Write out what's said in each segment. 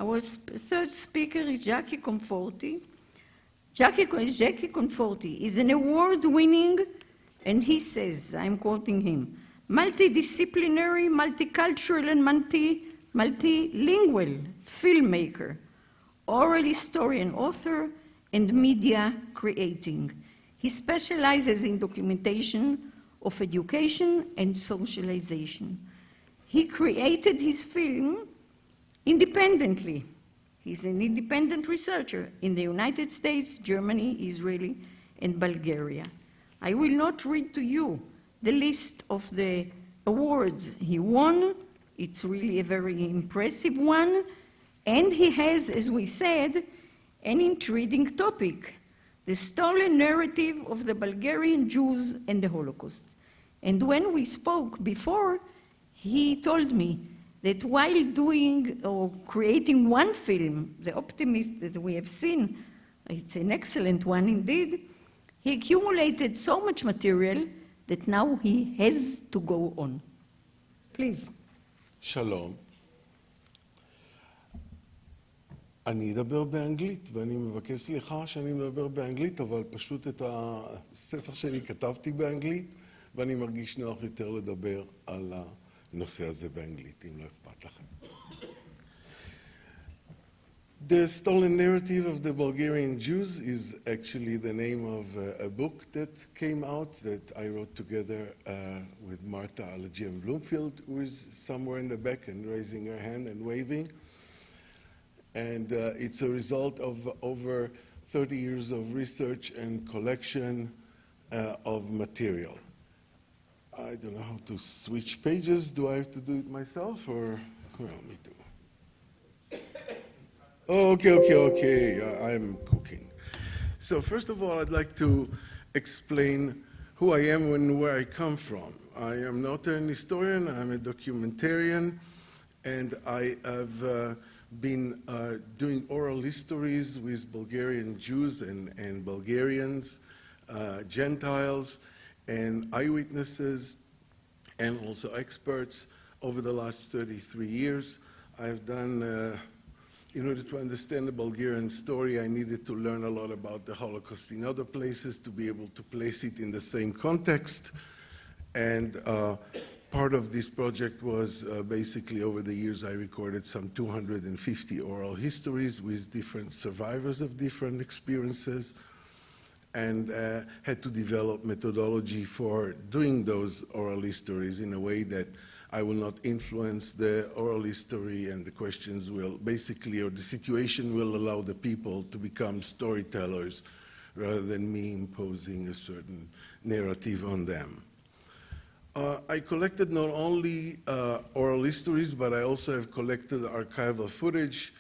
Our third speaker is Jacky Comforty. Jacky Comforty is an award-winning, and he says, I'm quoting him, multidisciplinary, multicultural, and multilingual filmmaker, oral historian, author, and media creating. He specializes in documentation of education and socialization. He created his film independently. He's an independent researcher in the United States, Germany, Israel, and Bulgaria. I will not read to you the list of the awards he won. It's really a very impressive one. And he has, as we said, an intriguing topic, the stolen narrative of the Bulgarian Jews and the Holocaust. And when we spoke before, he told me that while doing or creating one film, The Optimist that we have seen, it's an excellent one indeed, he accumulated so much material that now he has to go on. Please. שלום. אני אדבר באנגלית, ואני מבקש סליחה שאני מדבר באנגלית, אבל פשוט את הספר שלי כתבתי באנגלית, ואני מרגיש נוח יותר לדבר על הנושא הזה באנגלית, אם לא אכפת לכם. The Stolen Narrative of the Bulgarian Jews is actually the name of a book that came out that I wrote together with Martha Alagian Bloomfield, who is somewhere in the back and raising her hand and waving. And it's a result of over 30 years of research and collection of material. I don't know how to switch pages. Do I have to do it myself or? Well, me too. Oh, okay. I'm cooking. So first of all, I'd like to explain who I am and where I come from. I am not an historian. I'm a documentarian, and I have been doing oral histories with Bulgarian Jews and Bulgarians, Gentiles, and eyewitnesses, and also experts over the last 33 years. I've done, in order to understand the Bulgarian story, I needed to learn a lot about the Holocaust in other places to be able to place it in the same context. And part of this project was basically over the years I recorded some 250 oral histories with different survivors of different experiences, and had to develop methodology for doing those oral histories in a way that I will not influence the oral history, and the questions will basically, or the situation will allow the people to become storytellers rather than me imposing a certain narrative on them. I collected not only oral histories, but I also have collected archival footage.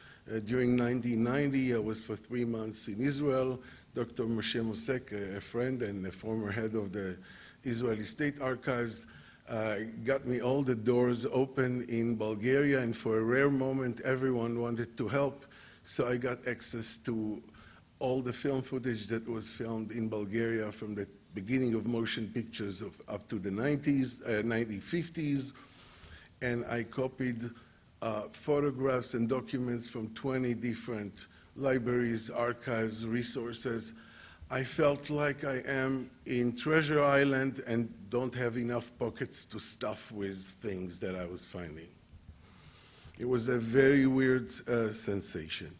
During 1990, I was for 3 months in Israel. Dr. Moshe Mosek, a friend and a former head of the Israeli State Archives, got me all the doors open in Bulgaria, and for a rare moment, everyone wanted to help. So I got access to all the film footage that was filmed in Bulgaria from the beginning of motion pictures up to the 1950s, and I copied photographs and documents from 20 different libraries, archives, resources. I felt like I am in Treasure Island and don't have enough pockets to stuff with things that I was finding. It was a very weird sensation.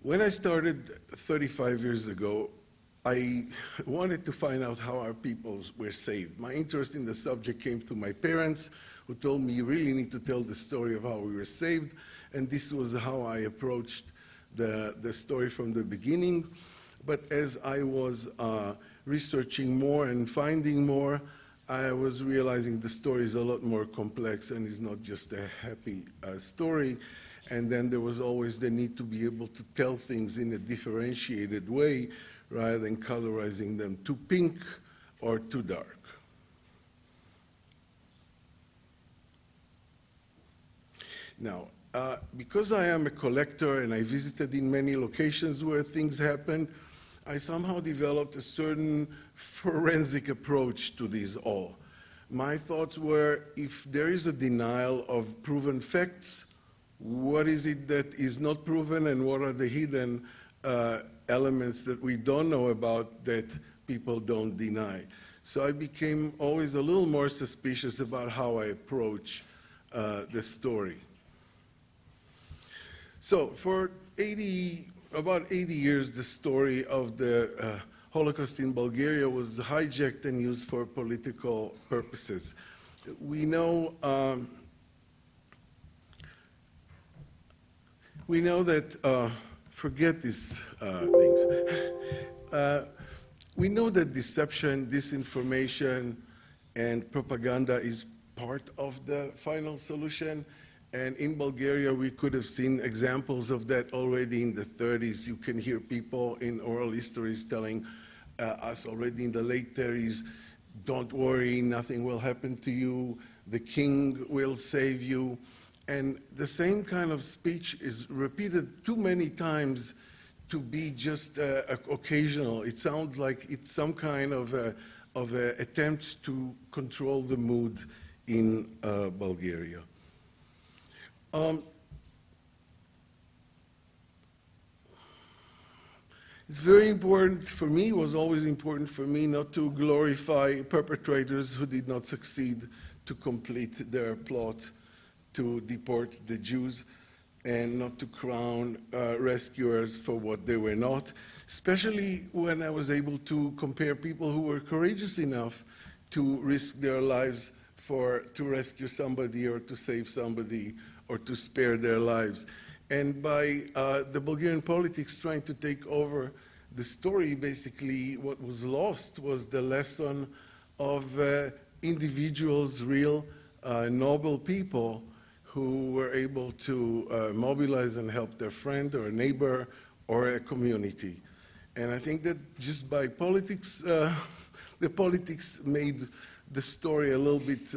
When I started 35 years ago, I wanted to find out how our peoples were saved. My interest in the subject came through my parents, who told me, you really need to tell the story of how we were saved, and this was how I approached the story from the beginning. But as I was researching more and finding more, I was realizing the story is a lot more complex and is not just a happy story. And then there was always the need to be able to tell things in a differentiated way rather than colorizing them too pink or too dark. Now, because I am a collector and I visited in many locations where things happened, I somehow developed a certain forensic approach to these all. My thoughts were, if there is a denial of proven facts, what is it that is not proven and what are the hidden elements that we don't know about that people don't deny? So I became always a little more suspicious about how I approach the story. So for about 80 years, the story of the Holocaust in Bulgaria was hijacked and used for political purposes. We know that, forget these things. We know that deception, disinformation, and propaganda is part of the final solution. And in Bulgaria, we could have seen examples of that already in the 30s. You can hear people in oral histories telling us already in the late 30s, don't worry, nothing will happen to you, the king will save you. And the same kind of speech is repeated too many times to be just occasional. It sounds like it's some kind of a attempt to control the mood in Bulgaria. It's very important for me, was always important for me not to glorify perpetrators who did not succeed to complete their plot to deport the Jews, and not to crown rescuers for what they were not, especially when I was able to compare people who were courageous enough to risk their lives to rescue somebody or to save somebody or to spare their lives. And by the Bulgarian politics trying to take over the story, basically what was lost was the lesson of individuals, real noble people who were able to mobilize and help their friend or a neighbor or a community. And I think that just by politics, the politics made the story a little bit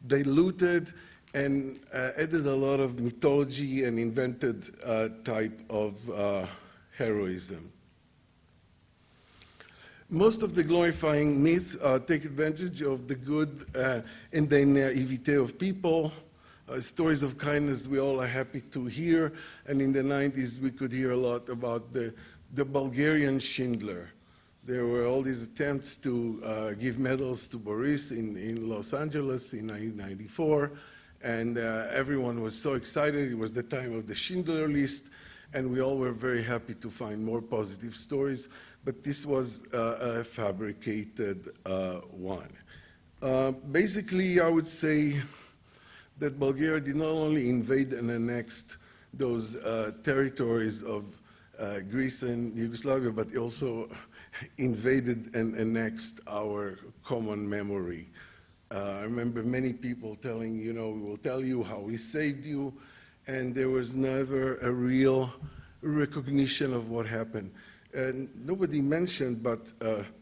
diluted and added a lot of mythology and invented type of heroism. Most of the glorifying myths take advantage of the good and the naivete of people. Stories of kindness we all are happy to hear, and in the 90s we could hear a lot about the Bulgarian Schindler. There were all these attempts to give medals to Boris in Los Angeles in 1994, and everyone was so excited. It was the time of the Schindler List, and we all were very happy to find more positive stories, but this was a fabricated one. Basically, I would say that Bulgaria did not only invade and annex those territories of Greece and Yugoslavia, but also invaded and annexed our common memory. I remember many people telling, we will tell you how we saved you, and there was never a real recognition of what happened. And nobody mentioned, but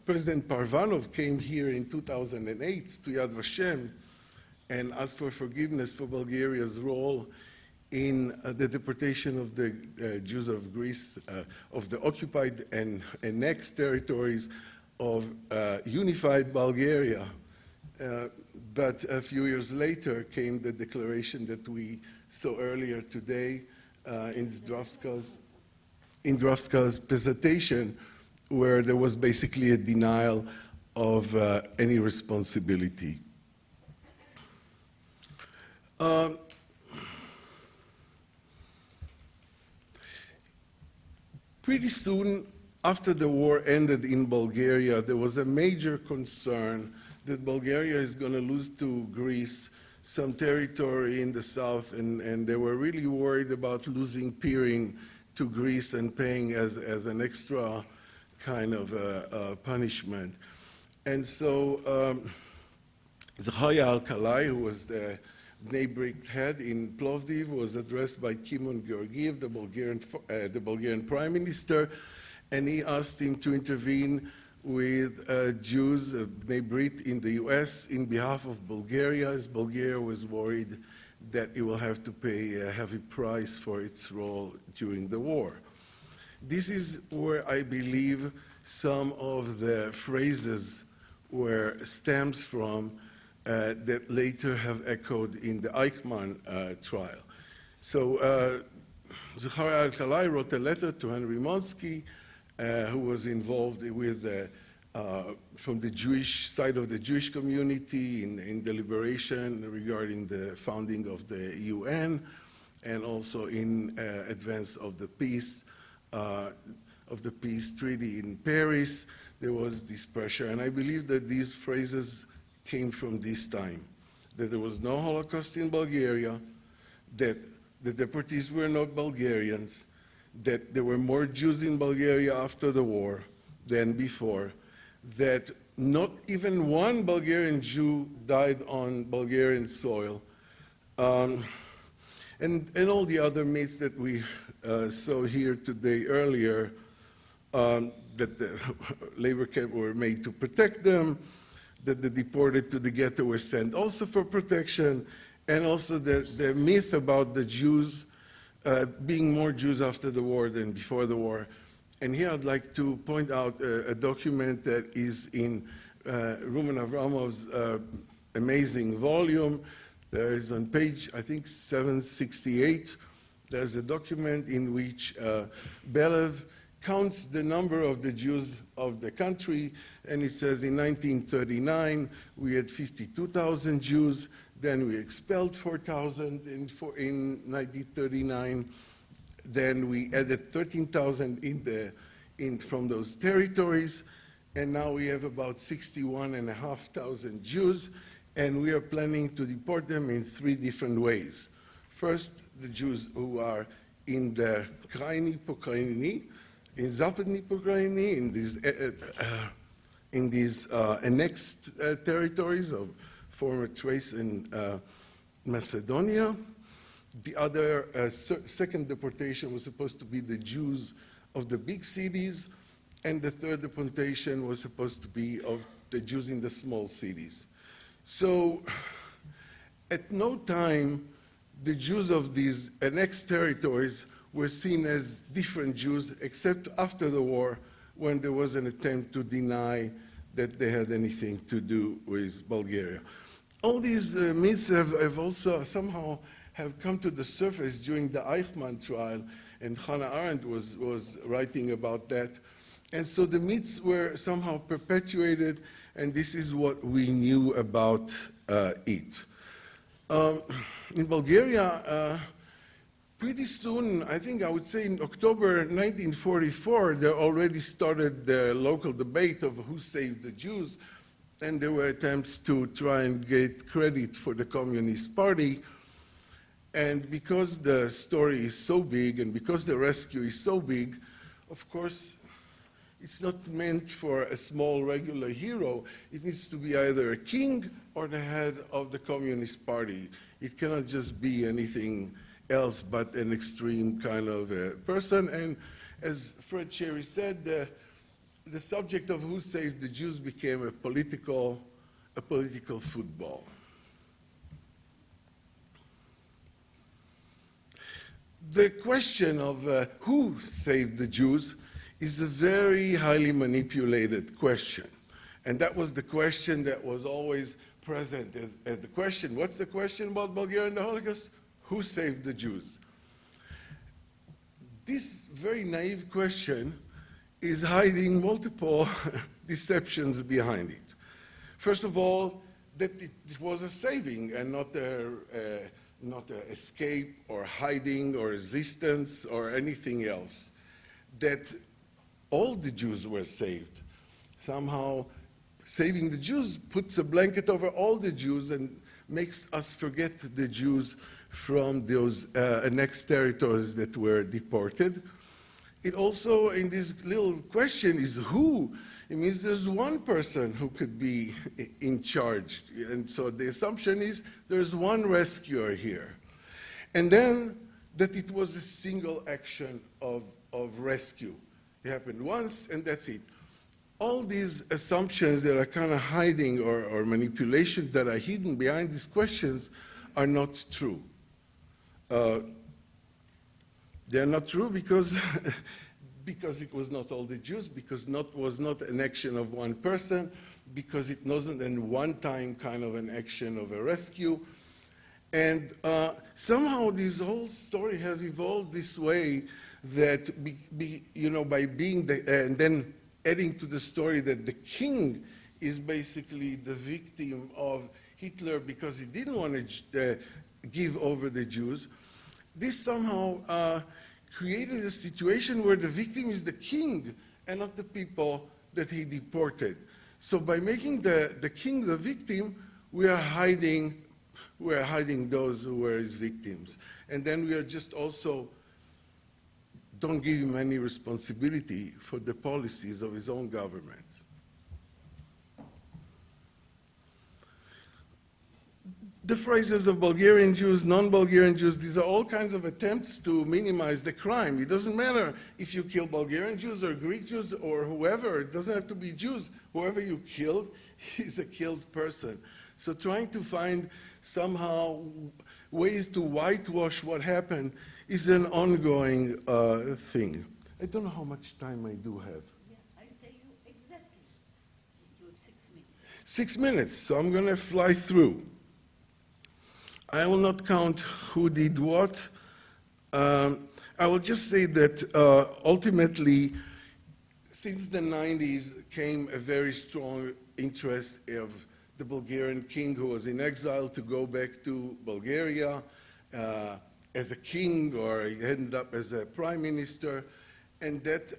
President Parvanov came here in 2008 to Yad Vashem and asked for forgiveness for Bulgaria's role in the deportation of the Jews of Greece, of the occupied and annexed territories of unified Bulgaria. But a few years later came the declaration that we saw earlier today in Zdravska's presentation, where there was basically a denial of any responsibility. Pretty soon after the war ended in Bulgaria, there was a major concern that Bulgaria is going to lose to Greece some territory in the south, and they were really worried about losing Pirin to Greece and paying as an extra kind of punishment. And so Zaharia Alkalai, who was the Bnei head in Plovdiv, was addressed by Kimon Georgiev, the Bulgarian prime minister, and he asked him to intervene with Jews, Bnei Brit, in the US in behalf of Bulgaria, as Bulgaria was worried that it will have to pay a heavy price for its role during the war. This is where I believe some of the phrases stems from that later have echoed in the Eichmann trial. So Zecharia Alkalai wrote a letter to Henry Monsky, who was involved with from the Jewish side of the Jewish community in deliberation regarding the founding of the UN, and also in advance of the peace treaty in Paris. There was this pressure, and I believe that these phrases came from this time, that there was no Holocaust in Bulgaria, that the deportees were not Bulgarians, that there were more Jews in Bulgaria after the war than before, that not even one Bulgarian Jew died on Bulgarian soil, and all the other myths that we saw here today earlier, that the labor camps were made to protect them, that the deported to the ghetto were sent also for protection, and also the myth about the Jews being more Jews after the war than before the war. And here I'd like to point out a document that is in Rumen Avramov's amazing volume. There is on page, I think, 768, there's a document in which Belev counts the number of the Jews of the country, and it says in 1939 we had 52,000 Jews, then we expelled 4,000 in 1939, then we added 13,000 from those territories, and now we have about 61,500 Jews, and we are planning to deport them in 3 different ways. First, the Jews who are in the Kraini Pokraini, in Zapadny Pokraini, in these annexed territories of former Thrace and Macedonia. The other second deportation was supposed to be the Jews of the big cities, and the third deportation was supposed to be of the Jews in the small cities. So at no time the Jews of these annexed territories were seen as different Jews, except after the war, when there was an attempt to deny that they had anything to do with Bulgaria. All these myths have also somehow have come to the surface during the Eichmann trial, and Hannah Arendt was writing about that. And so the myths were somehow perpetuated, and this is what we knew about it. In Bulgaria, pretty soon, I think I would say in October 1944, there already started the local debate of who saved the Jews, and there were attempts to try and get credit for the Communist Party. And because the story is so big, and because the rescue is so big, of course, it's not meant for a small regular hero. It needs to be either a king or the head of the Communist Party. It cannot just be anything else but an extreme kind of a person. And as Fred Cherry said, the subject of who saved the Jews became a political football. The question of who saved the Jews is a very highly manipulated question. And that was the question that was always present as the question. What's the question about Bulgaria and the Holocaust? Who saved the Jews? This very naive question is hiding multiple deceptions behind it. First of all, that it was a saving and not an escape or hiding or resistance or anything else. That all the Jews were saved. Somehow saving the Jews puts a blanket over all the Jews and makes us forget the Jews from those annexed territories that were deported. It also, in this little question, is who. It means there's one person who could be in charge. And so the assumption is there's one rescuer here. And then that it was a single action of rescue. It happened once, and that's it. All these assumptions that are kind of hiding or manipulations that are hidden behind these questions are not true. They're not true because because it was not all the Jews, because was not an action of one person, because it wasn't a one-time kind of an action of a rescue. And somehow this whole story has evolved this way that, by being and then adding to the story that the king is basically the victim of Hitler because he didn't want to give over the Jews, this somehow created a situation where the victim is the king and not the people that he deported. So by making the king the victim, we are hiding those who were his victims. And then we are just also don't give him any responsibility for the policies of his own government. The phrases of Bulgarian Jews, non-Bulgarian Jews, these are all kinds of attempts to minimize the crime. It doesn't matter if you kill Bulgarian Jews or Greek Jews or whoever. It doesn't have to be Jews. Whoever you killed is a killed person. So trying to find somehow ways to whitewash what happened is an ongoing thing. I don't know how much time I do have. Yeah, I'll tell you exactly. You have 6 minutes. 6 minutes, so I'm going to fly through. I will not count who did what. I will just say that ultimately, since the 90s came a very strong interest of the Bulgarian king who was in exile to go back to Bulgaria as a king, or he ended up as a prime minister, and that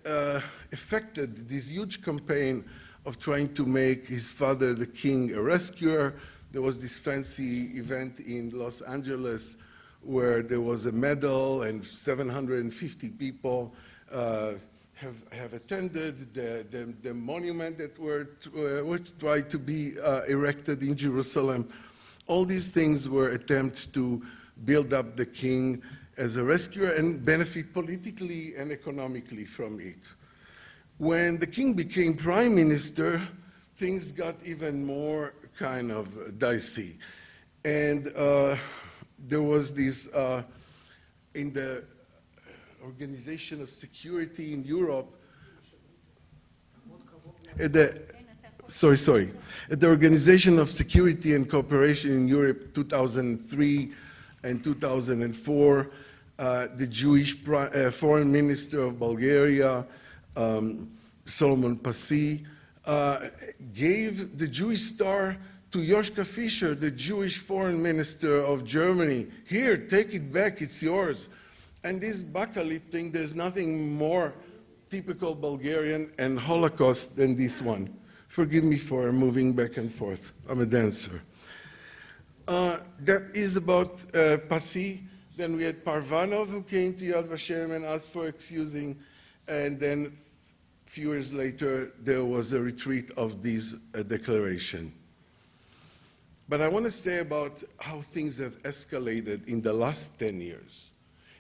affected this huge campaign of trying to make his father, the king, a rescuer. There was this fancy event in Los Angeles where there was a medal and 750 people have attended the monument that was tried to be erected in Jerusalem. All these things were attempts to build up the king as a rescuer and benefit politically and economically from it. When the king became prime minister, things got even more kind of dicey. And there was this, in the Organization of Security in Europe, at the Organization of Security and Cooperation in Europe, 2003 and 2004, the Jewish foreign minister of Bulgaria, Solomon Pasi, gave the Jewish star to Joschka Fischer, the Jewish foreign minister of Germany. Here, take it back, it's yours. And this Bakalit thing, there's nothing more typical Bulgarian and Holocaust than this one. Forgive me for moving back and forth. I'm a dancer. That is about Pasi. Then we had Parvanov, who came to Yad Vashem and asked for excusing. And then a few years later, there was a retreat of this declaration. But I want to say about how things have escalated in the last 10 years.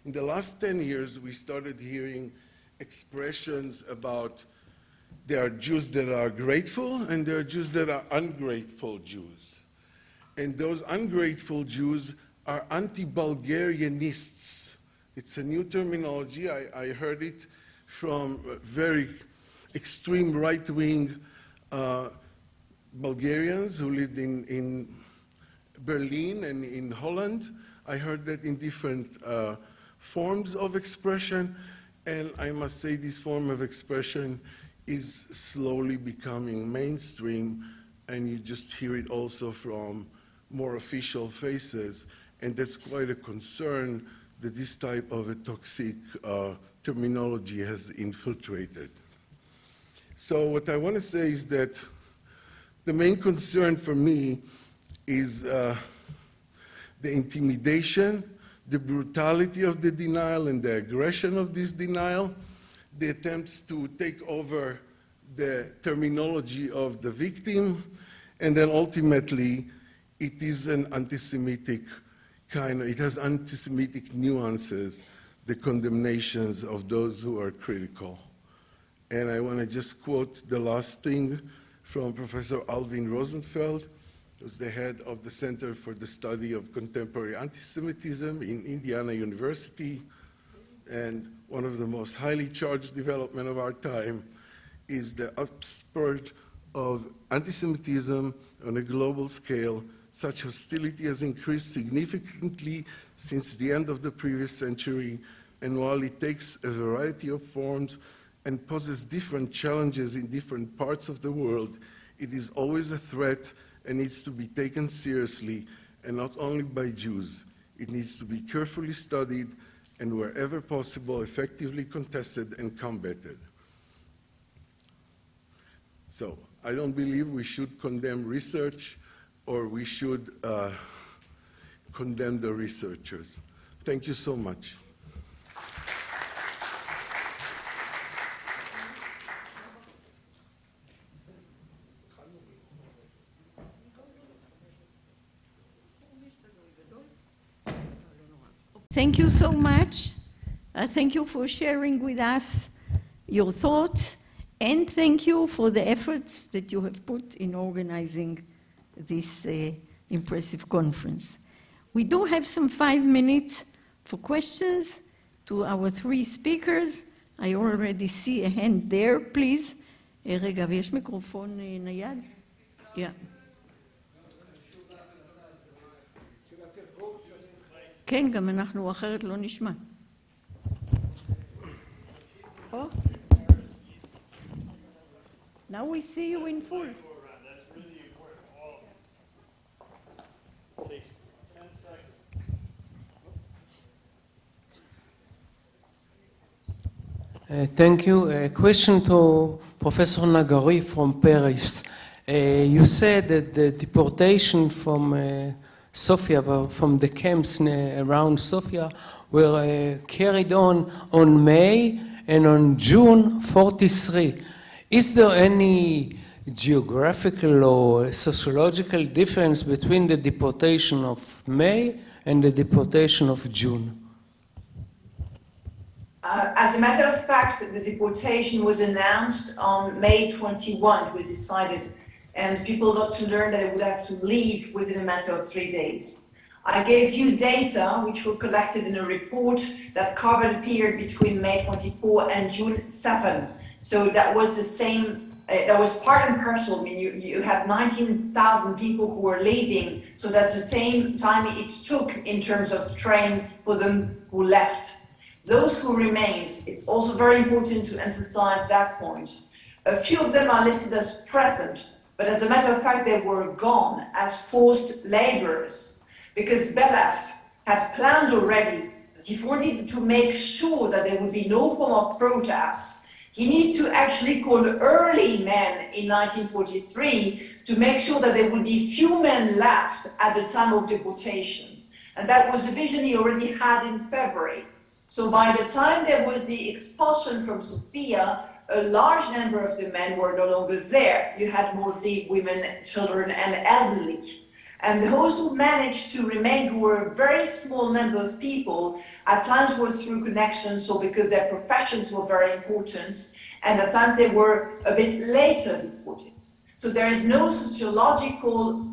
In the last 10 years, we started hearing expressions about there are Jews that are grateful and there are Jews that are ungrateful Jews. And those ungrateful Jews are anti-Bulgarianists. It's a new terminology. I heard it from very extreme right-wing Bulgarians who lived in Berlin and in Holland. I heard that in different forms of expression, and I must say this form of expression is slowly becoming mainstream, and you just hear it also from more official faces, and that's quite a concern that this type of a toxic terminology has infiltrated. So what I want to say is that the main concern for me is the intimidation, the brutality of the denial and the aggression of this denial, the attempts to take over the terminology of the victim, and then ultimately it is an anti-Semitic it has anti-Semitic nuances, the condemnations of those who are critical. And I want to just quote the last thing from Professor Alvin Rosenfeld, who's the head of the Center for the Study of Contemporary Anti-Semitism in Indiana University. and one of the most highly charged development of our time is the upsurge of anti-Semitism on a global scale. Such hostility has increased significantly since the end of the previous century, and while it takes a variety of forms and poses different challenges in different parts of the world, it is always a threat and needs to be taken seriously, and not only by Jews. It needs to be carefully studied and wherever possible effectively contested and combated. So I don't believe we should condemn research or we should condemn the researchers. Thank you so much. Thank you so much. Thank you for sharing with us your thoughts, and thank you for the efforts that you have put in organizing this impressive conference. We do have some 5 minutes for questions to our 3 speakers. I already see a hand there, please. רגע, ויש מיקרופון נייד? Yeah. כן, גם אנחנו אחרת לא נשמע. Oh. Now we see you in full. That's really important. All takes 10 seconds. Thank you. A question to Professor Nagari from Paris. You said that the deportation from Sofia, from the camps around Sofia, were carried on May and on June 43. Is there any geographical or sociological difference between the deportation of May and the deportation of June? As a matter of fact, the deportation was announced on May 21. It was decided, and people got to learn that they would have to leave within a matter of 3 days. I gave you data which were collected in a report that covered a period between May 24 and June 7. So that was the same, that was part and parcel. I mean, you had 19,000 people who were leaving, so that's the same time it took in terms of train for them who left. Those who remained, it's also very important to emphasize that point. A few of them are listed as present, but as a matter of fact, they were gone as forced laborers, because Belaf had planned already, as he wanted to make sure that there would be no form of protest. He needed to actually call early men in 1943 to make sure that there would be few men left at the time of deportation. And that was a vision he already had in February. So by the time there was the expulsion from Sofia, a large number of the men were no longer there. You had mostly women, children, and elderly. And those who managed to remain, who were a very small number of people, at times was through connections, so because their professions were very important, and at times they were a bit later deported. So there is no sociological,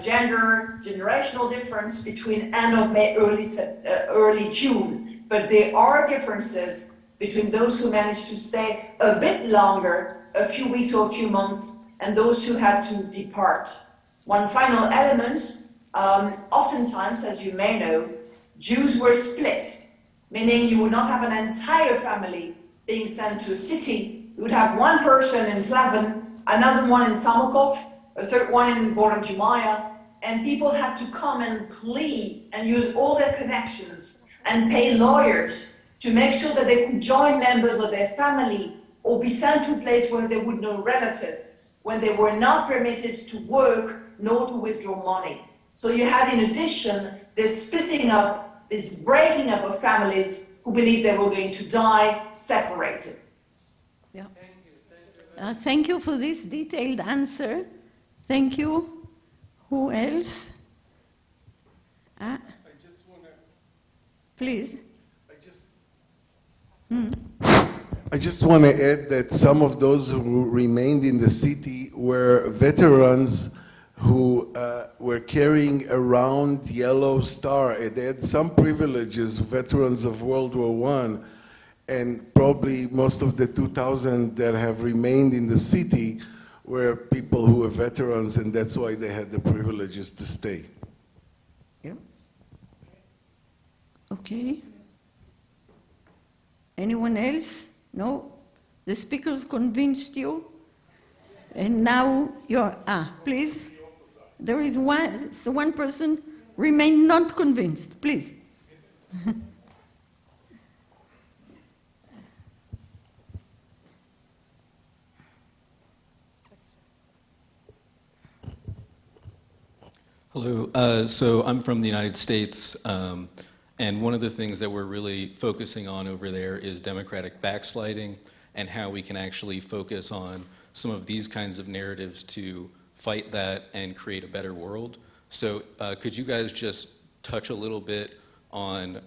gender, generational difference between end of May, early June, but there are differences between those who managed to stay a bit longer, a few weeks or a few months, and those who had to depart. One final element, oftentimes, as you may know, Jews were split, meaning you would not have an entire family being sent to a city. You would have one person in Pleven, another one in Samokov, a third one in Gorod Jumaya, and people had to come and plead and use all their connections and pay lawyers to make sure that they could join members of their family or be sent to a place where they would know relative, when they were not permitted to work nor to withdraw money. So you had, in addition, this splitting up, this breaking up of families who believed they were going to die separated. Yeah. Thank you for this detailed answer. Thank you. Who else? I just want to... Please. I just want to add that some of those who remained in the city were veterans who were carrying around yellow star. They had some privileges, veterans of World War I, And probably most of the 2,000 that have remained in the city were people who were veterans, and that's why they had the privileges to stay. Yeah. Okay. Anyone else? No? The speakers convinced you? And now you're, please. There is one person remain not convinced, please. Hello. So I'm from the United States, and one of the things that we're really focusing on over there is democratic backsliding and how we can actually focus on some of these kinds of narratives to fight that and create a better world. So could you guys just touch a little bit on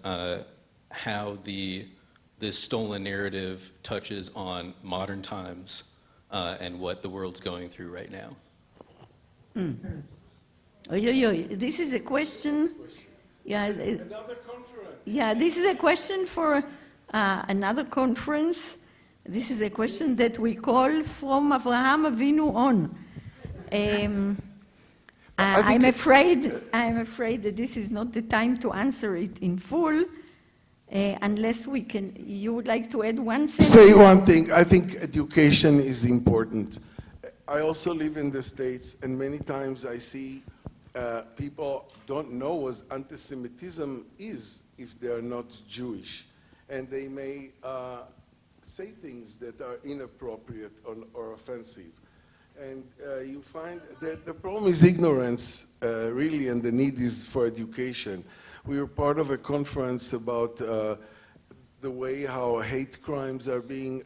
how this stolen narrative touches on modern times and what the world's going through right now? This is a question. Yeah. Another conference. Yeah, this is a question for another conference. This is a question that we call from Avraham Avinu on. I'm afraid that this is not the time to answer it in full, unless we can. You would like to add one sentence? Say one thing. I think education is important. I also live in the States, and many times I see people don't know what anti-Semitism is if they are not Jewish, and they may say things that are inappropriate or offensive. And you find that the problem is ignorance, really, and the need is for education. We were part of a conference about the way how hate crimes are being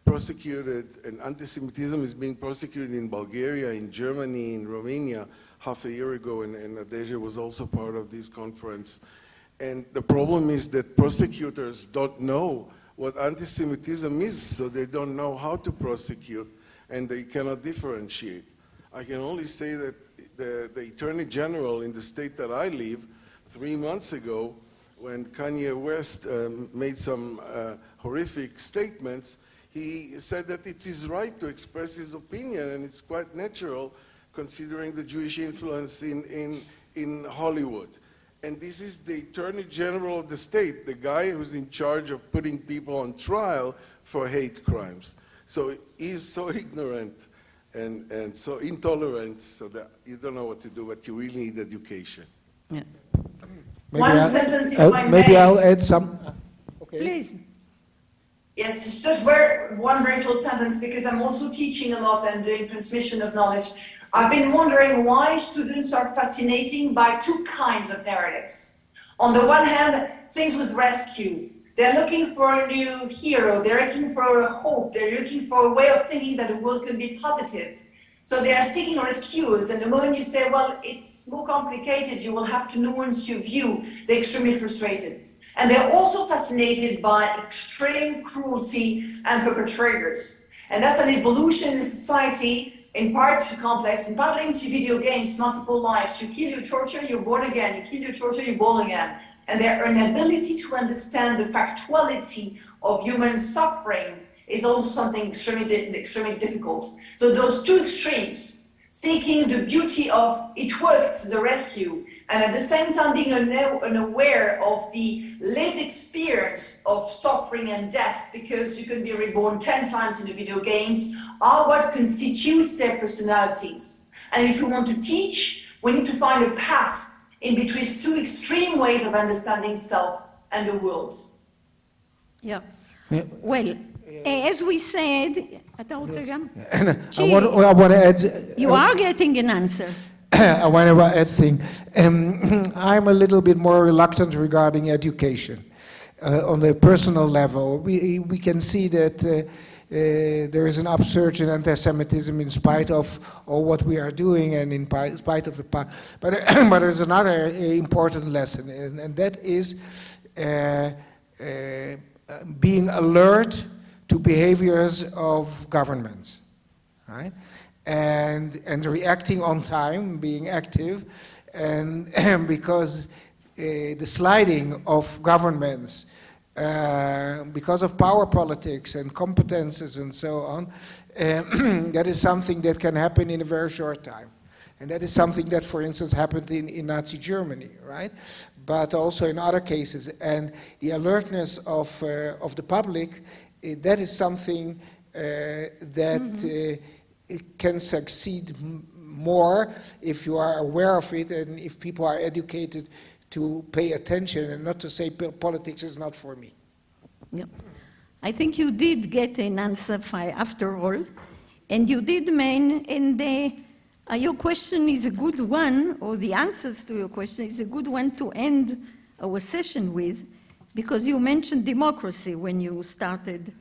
prosecuted, and anti-Semitism is being prosecuted in Bulgaria, in Germany, in Romania, half a year ago, and Nadeja was also part of this conference. And the problem is that prosecutors don't know what anti-Semitism is, so they don't know how to prosecute, and they cannot differentiate. I can only say that the Attorney General in the state that I live, 3 months ago, when Kanye West made some horrific statements, he said that it's his right to express his opinion, and it's quite natural considering the Jewish influence in Hollywood. And this is the Attorney General of the state, the guy who's in charge of putting people on trial for hate crimes. So he's so ignorant and so intolerant, so that you don't know what to do, but you really need education. Yeah. One sentence, if I may. Maybe I'll add some. Okay. Please. Yes, just one very short sentence, because I'm also teaching a lot and doing transmission of knowledge. I've been wondering why students are fascinated by two kinds of narratives. On the one hand, things with rescue. They're looking for a new hero. They're looking for a hope. They're looking for a way of thinking that the world can be positive. So they are seeking rescuers. And the moment you say, well, it's more complicated, you will have to nuance your view, they're extremely frustrated. And they're also fascinated by extreme cruelty and perpetrators. And that's an evolution in society, in part complex, in part linked to video games, multiple lives. You kill, you torture, you're born again. You kill, you torture, you're born again. And their inability to understand the factuality of human suffering is also something extremely difficult. So those two extremes, seeking the beauty of it works, the rescue, and at the same time being unaware of the lived experience of suffering and death, because you can be reborn 10 times in the video games, are what constitutes their personalities. And if we want to teach, we need to find a path in between two extreme ways of understanding self and the world. Yeah. Well, as we said, I want to add. You are getting an answer. I want to add thing. I'm a little bit more reluctant regarding education. On the personal level, we can see that there is an upsurge in anti-Semitism in spite of all what we are doing and in spite of the past. But there's another important lesson, and that is being alert to behaviors of governments, right? And reacting on time, being active, and because the sliding of governments because of power politics and competences and so on, that is something that can happen in a very short time. And that is something that, for instance, happened in Nazi Germany, right? But also in other cases. And the alertness of the public, that is something that it can succeed more if you are aware of it and if people are educated to pay attention and not to say politics is not for me. Yeah. I think you did get an answer after all, and you did, man, and your question is a good one, or the answers to your question is a good one to end our session with, because you mentioned democracy when you started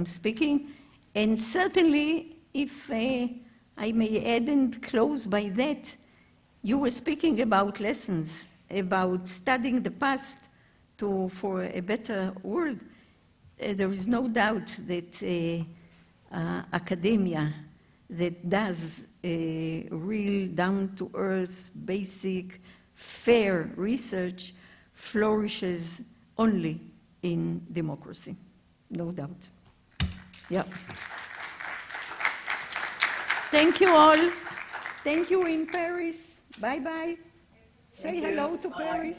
speaking, and certainly, if I may add and close by that, you were speaking about lessons, about studying the past for a better world. There is no doubt that academia that does real down-to-earth, basic, fair research flourishes only in democracy, no doubt. Yeah. Thank you all. Thank you in Paris. Bye-bye. Say hello to Paris.